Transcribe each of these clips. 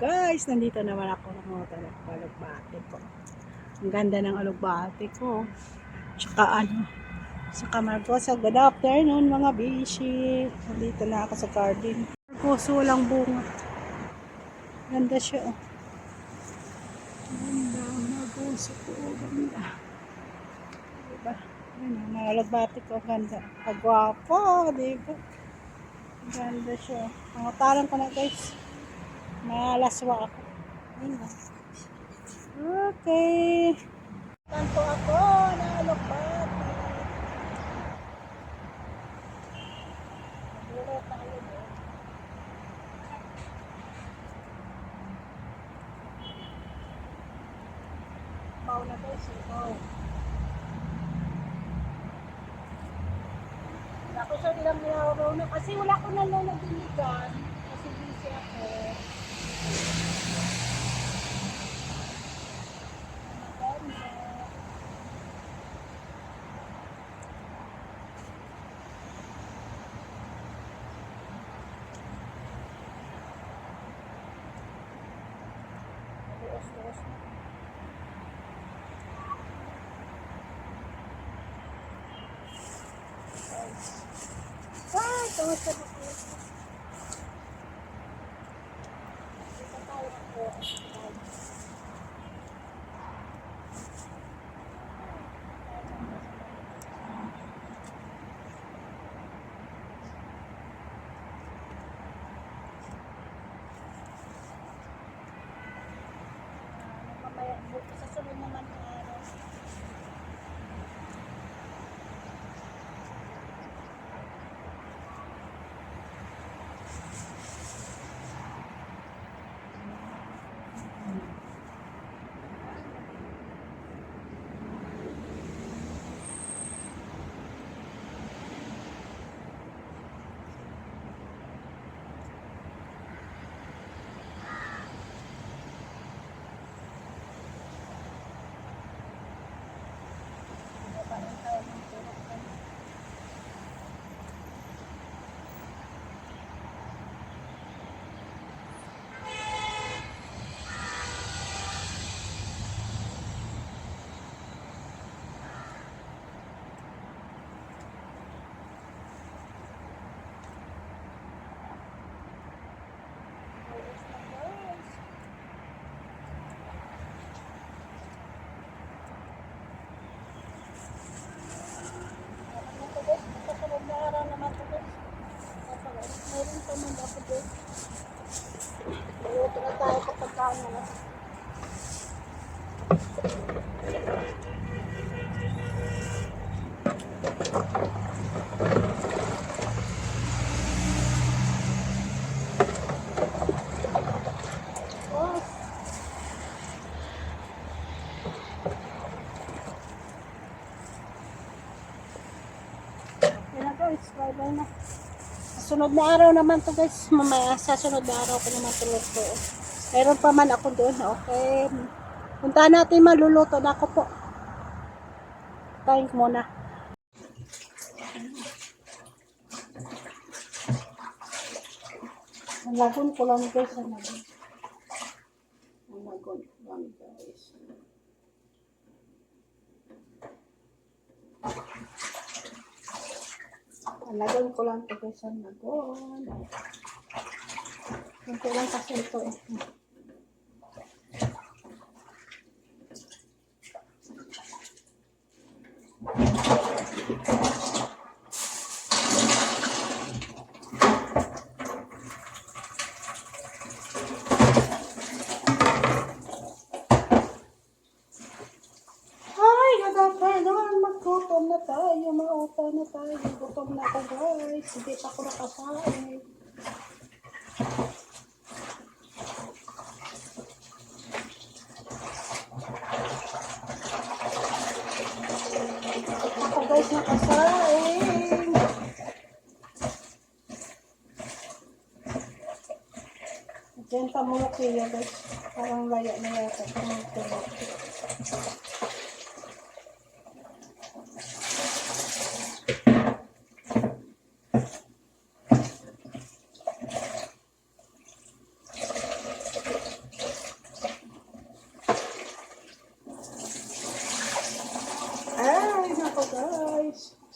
guys, nandito naman ako ng alugbate ko. Ang ganda ng alugbate ko. Tsaka sa Margosa. Good afternoon mga bishi. Nandito na ako sa garden. Margosa walang bunga. Ganda siya oh. Ganda, Margosa ko. Ganda. Diba? Ayun, mga alugbate ko. Ganda. Kagwapo, diba? Ganda siya. Pangutaran ko na guys. Malaswa ako. Ayun lang. Okay. Tanto ako na alugbate. Nagulo tayo doon. Mau na guys. Mau. Ako sa ilang araw na kasi wala ko na nalagiligan. Kasi busy ako. Ay, tawag sa mga mamaya, sa sunod naman ng araw. Meron pa man dapat doon. Luto na tayo kapag kano na. Okay na guys, bye-bye na. Sunod na araw naman to guys. Mamaya sa sunod na araw ko naman tulog to. Meron pa man ako doon. Okay. Punta natin, maluluto na ako po. Tayo muna. Ang lagon ko lang guys. Ang lagon ko lang guys. Lagon ko lang ito guys ang lagon. Kunti lang kasi ito eh. Gutom na tayo, maupa na tayo. Gutom na ako guys. Hindi pa ako nakasain. Ako guys nakasain. Diyan pa muna kaya guys. Parang laya na yata.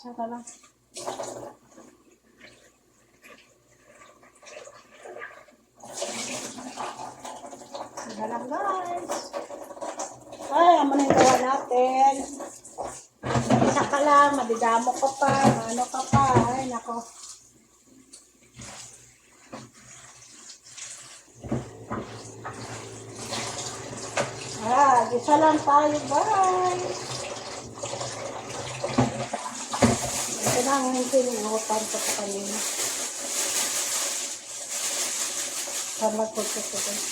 Isa na lang. Isa na lang guys. Ay, ano na yung gawa natin. Isa ka lang, madidamo ka pa, ano ka pa. Ay, nako. Isa lang tayo guys. Ito na ang hinihingutan ko sa kanina. Sarap ko ito guys.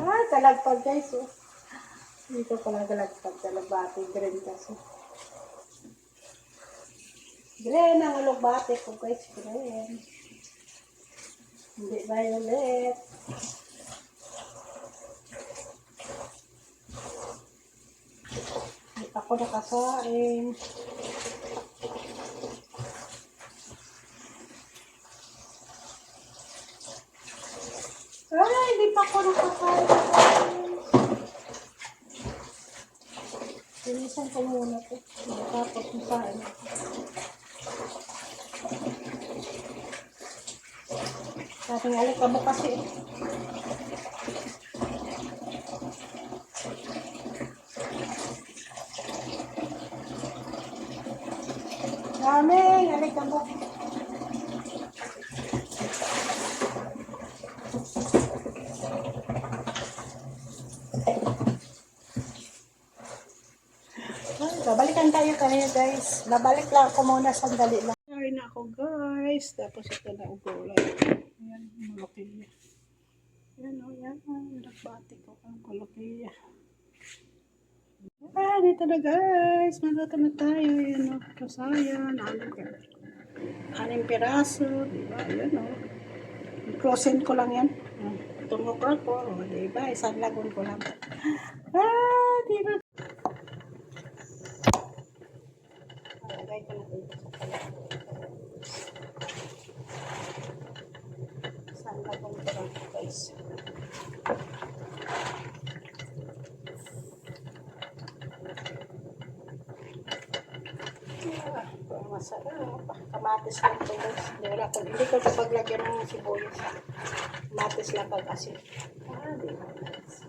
Ay, talagpag guys oh. Dito pala talagpag, talagbati green kasi. Green ang alugbati ko guys, green. Hindi violet. Hindi ako nakasain. Ay, hindi pa ako nakasain. Sinisan ko muna ito. Tapos masain ako. Sabi nga ka mo kasi. Daming alika mo. Babalikan tayo kanina guys. Babalik lang ako muna, sandali lang. Ay na ako guys. Tapos ito na ugulay. Ayan, malaki. Ayan o, yan. Nagbati ko ang kulukiya. Ah, dito na guys. Maluto na tayo. Ayan o, kasayan. Anim piraso. Diba? Ayan o. Closen ko lang yan. Tungok ako. O, diba? Isang lagon ko lang. Ah, diba? Lagay ko na dito sa palago. Isang lagon ko lang guys. Masarap. Kamatis lang ito guys. Hindi ko paglagyan ng sibuyas. Kamatis lang pag asin. Ah, di ba guys.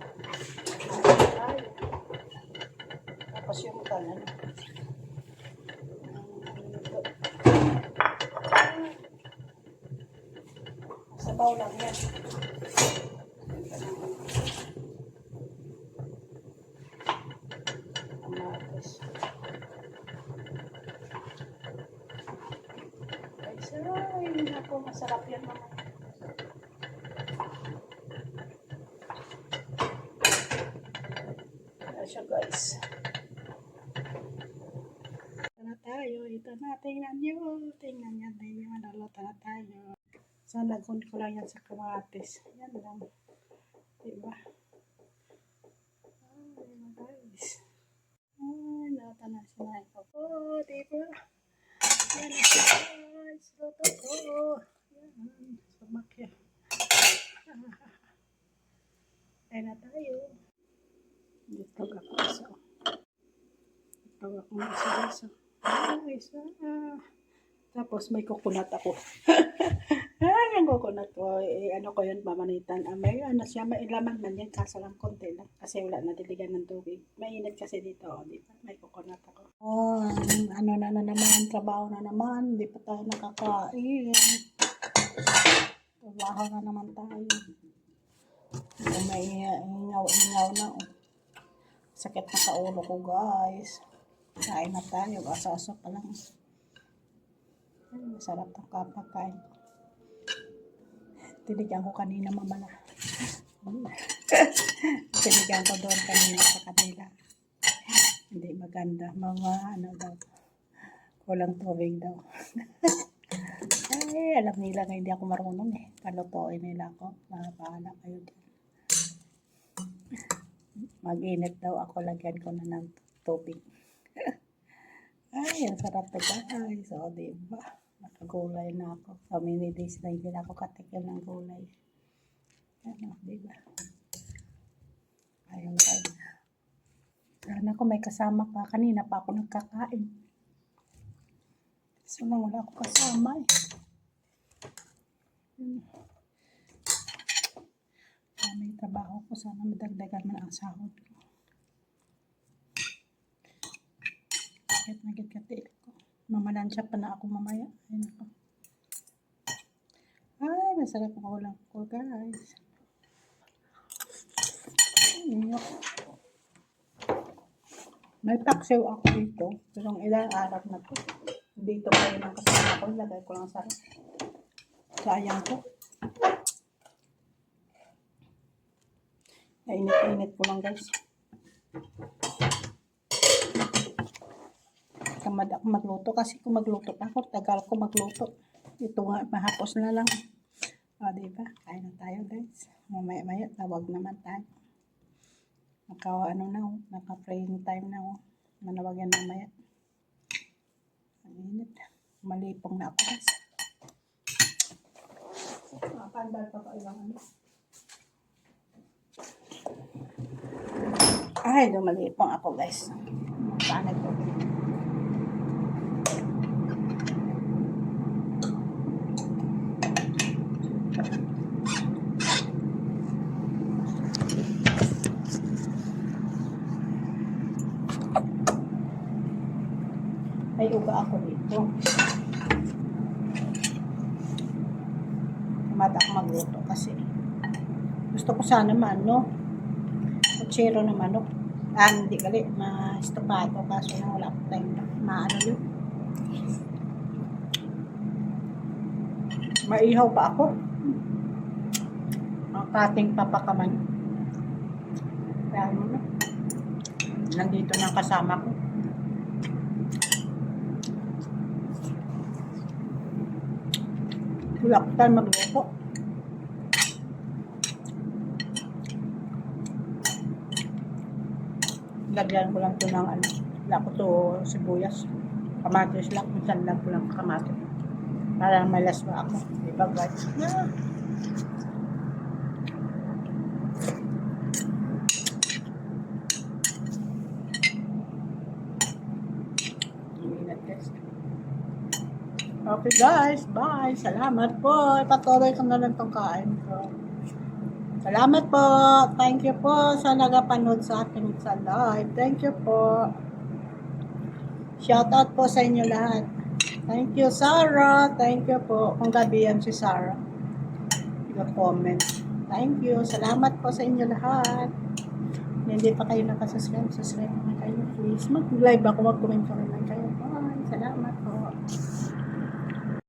Tapos yung kanan. Sabaw lang yan. Kamatis. Ay, naku, masarap yan naman. Ayan siya guys. Ito na tayo. Ito na. Tingnan nyo. Tingnan nyo. Naluto na tayo. Salagon ko lang yan sa kamatis. Yan lang. Diba? Ay, guys. Ay, naluto na sinahin ko. Oh, diba? Yan na siya guys. Luto ko. Yan. Sumakya. Ayan na tayo. Dito ako isa. Dito ako isa. Isa. Tapos may coconut ako. Yung coconut ko, ano ko yun, mamanitan. May ano siya, may laman man yan, kaso lang konti lang. Kasi wala na diligan ng tubig. Mainit kasi dito, di ba? May coconut ako. Oh, ano na naman, trabaho na naman. Hindi pa tayo nakakain. Trabaho na naman tayo. May ingaw na. Oh. Sakit na sa ulo ko, guys. Kain na tayo. Asa-asa pa lang. Masarap ang kapakain. Tinigyan ko kanina mamala. Tinigyan ko doon kanina sa kanila. Hindi maganda. Mga ano daw. Kulang tubig daw. Ay, alam nila nga hindi ako marunong eh. Palutuin nila ako. Pahala kayo dyan. Mag-init daw ako. Lagyan ko na ng tubig. Ay, ang sarap na guys. So, diba? Nakagulay na ako. So, many days na hindi na ako katikim ng gulay. Ano, diba? Ayun tayo. Sana ko may kasama ka. Kanina pa ako nagkakain. So lang wala ako kasama eh. May trabaho ko. Sana madagdagan man ang sahod ko. Kahit nagkatiil ko. Mamalansya pa na ako mamaya. Ayun ako. Ay, masarap ang ulam ko guys. May paksiw ako dito. Pero ilang araw na to. Dito pa rin ang kasama ko. Lagay ko lang sa sayang ko. Nainit-init ko lang guys. Tamad ako magluto. Kasi kung magluto pa ako, tagal ko magluto. Ito nga, mahapos na lang. O, diba? Kain na tayo guys. Mamaya-maya, tawag naman tayo. Naka-praying time na oh. Manawagan mamaya. Ang init. Malipong na ako guys. Pandal pa ilang ano. Ay, lumalipong ako guys. Panag ko. May uga ako dito. Tamad ako magluto kasi gusto ko sana no? Kutsero na manok. Hindi gali, ma-estopado kaso na wala akong time na maano yun. Maihaw pa ako. Ang kating papakaman. Kaya ano, nandito ng kasama ko. Wala ko tayo magluto. Lagyan ko lang ito ng ano. Wala ko ito sibuyas. Kamatis lang. Minsan lang ko lang kamatis. Para may laswa ako. Diba guys? Yeah. Okay guys, bye. Salamat po. Ipatuloy ko na lang itong kain ko. Salamat po. Thank you po sa nagapanood sa akin sa live. Thank you po. Shout out po sa inyo lahat. Thank you, Sarah. Thank you po. Kung gabi yan si Sarah. Nag-comment. Thank you. Salamat po sa inyo lahat. Hindi pa kayo nakasubscribe. Subscribe na kayo. Please. Mag-live ako. Mag-comment kayo.